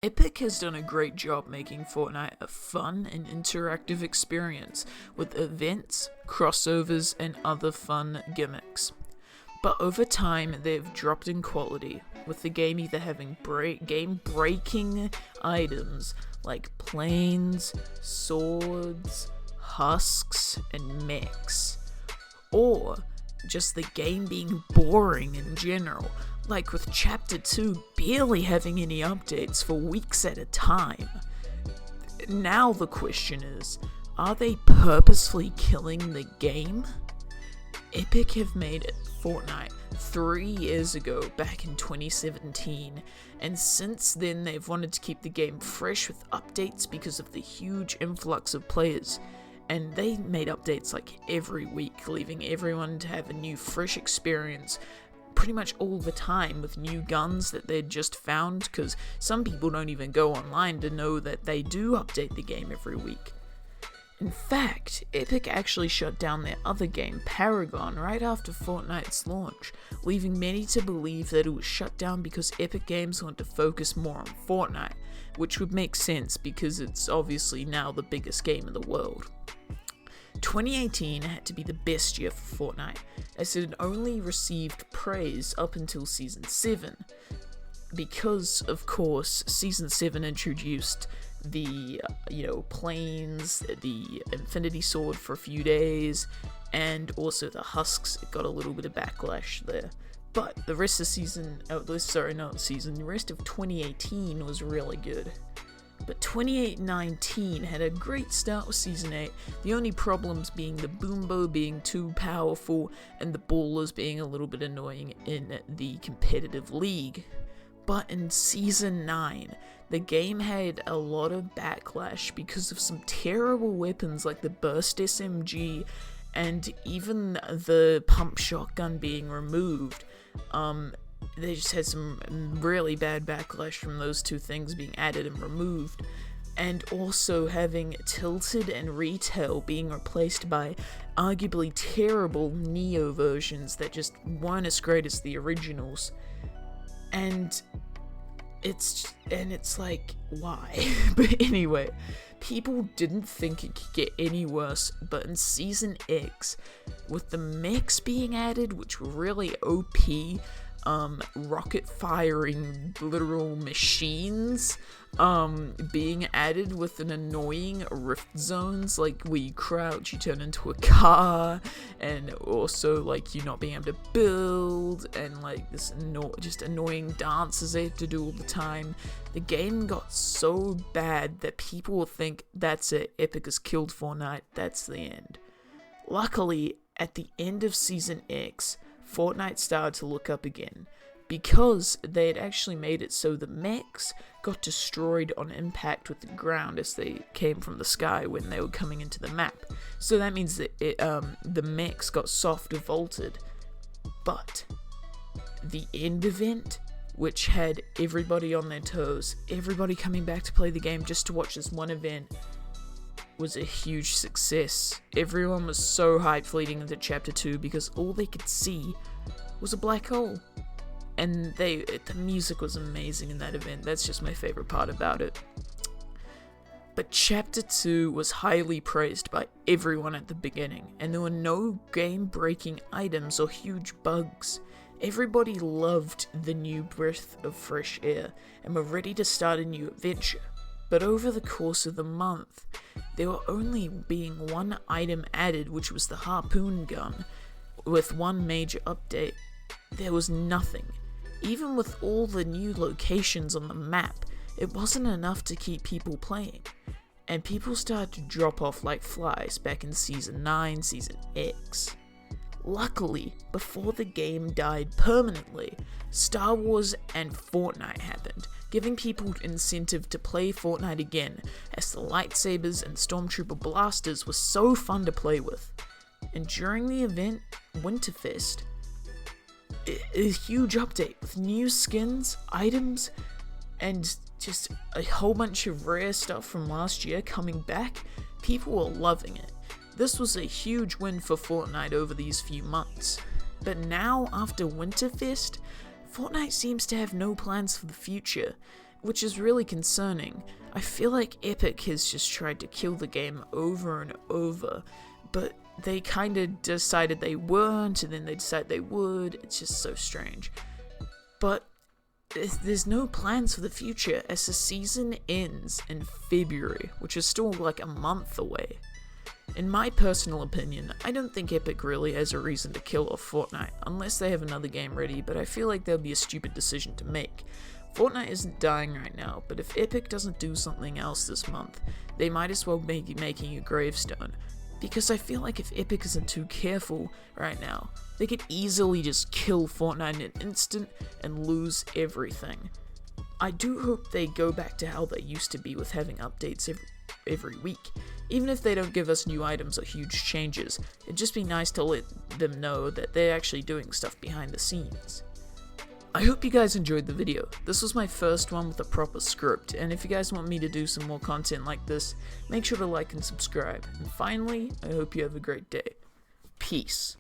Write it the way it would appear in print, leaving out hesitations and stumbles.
Epic has done a great job making Fortnite a fun and interactive experience with events, crossovers, and other fun gimmicks. But over time, they've dropped in quality, with the game either having game-breaking items like planes, swords, husks, and mechs, or just the game being boring in general, like with Chapter 2 barely having any updates for weeks at a time. Now the question is, are they purposefully killing the game? Epic have made Fortnite 3 years ago, back in 2017, and since then they've wanted to keep the game fresh with updates because of the huge influx of players. And they made updates like every week, leaving everyone to have a new fresh experience pretty much all the time with new guns that they'd just found, because some people don't even go online to know that they do update the game every week. In fact, Epic actually shut down their other game, Paragon, right after Fortnite's launch, leaving many to believe that it was shut down because Epic Games wanted to focus more on Fortnite, which would make sense because it's obviously now the biggest game in the world. 2018 had to be the best year for Fortnite, as it had only received praise up until Season 7, because, of course, Season 7 introduced the, planes, the Infinity Sword for a few days, and also the husks. It got a little bit of backlash there. But the rest of the rest of 2018 was really good. But 2019 had a great start with Season 8, the only problems being the Boombo being too powerful and the Ballers being a little bit annoying in the competitive league. But in Season 9, the game had a lot of backlash because of some terrible weapons like the Burst SMG and even the Pump Shotgun being removed. They just had some really bad backlash from those two things being added and removed, and also having Tilted and Retail being replaced by arguably terrible Neo versions that just weren't as great as the originals. And it's like, why? But anyway, people didn't think it could get any worse, but in Season X, with the mechs being added, which were really OP, rocket firing literal machines being added with an annoying rift zones, like where you crouch, you turn into a car, and also like you not being able to build, and like this just annoying dances they have to do all the time. The game got so bad that people will think that's it, Epic has killed Fortnite, that's the end. Luckily, at the end of Season X, Fortnite started to look up again, because they had actually made it so the mechs got destroyed on impact with the ground as they came from the sky when they were coming into the map. So that means that the mechs got softer vaulted. But the end event, which had everybody on their toes, everybody coming back to play the game just to watch this one event, was a huge success. Everyone was so hyped leading into Chapter 2 because all they could see was a black hole. And the music was amazing in that event. That's just my favorite part about it. But Chapter 2 was highly praised by everyone at the beginning, and there were no game-breaking items or huge bugs. Everybody loved the new breath of fresh air and were ready to start a new adventure. But over the course of the month, there were only being one item added, which was the harpoon gun. With one major update, there was nothing. Even with all the new locations on the map, it wasn't enough to keep people playing. And people started to drop off like flies back in Season 9, Season X. Luckily, before the game died permanently, Star Wars and Fortnite happened, giving people incentive to play Fortnite again, as the lightsabers and Stormtrooper blasters were so fun to play with. And during the event, Winterfest, a huge update with new skins, items, and just a whole bunch of rare stuff from last year coming back. People were loving it. This was a huge win for Fortnite over these few months. But now, after Winterfest, Fortnite seems to have no plans for the future, which is really concerning. I feel like Epic has just tried to kill the game over and over, but they kinda decided they weren't, and then they decided they would. It's just so strange. But there's no plans for the future as the season ends in February, which is still like a month away. In my personal opinion, I don't think Epic really has a reason to kill off Fortnite, unless they have another game ready, but I feel like that would be a stupid decision to make. Fortnite isn't dying right now, but if Epic doesn't do something else this month, they might as well be making a gravestone. Because I feel like if Epic isn't too careful right now, they could easily just kill Fortnite in an instant and lose everything. I do hope they go back to how they used to be with having updates every week. Even if they don't give us new items or huge changes, it'd just be nice to let them know that they're actually doing stuff behind the scenes. I hope you guys enjoyed the video. This was my first one with a proper script, and if you guys want me to do some more content like this, make sure to like and subscribe. And finally, I hope you have a great day. Peace.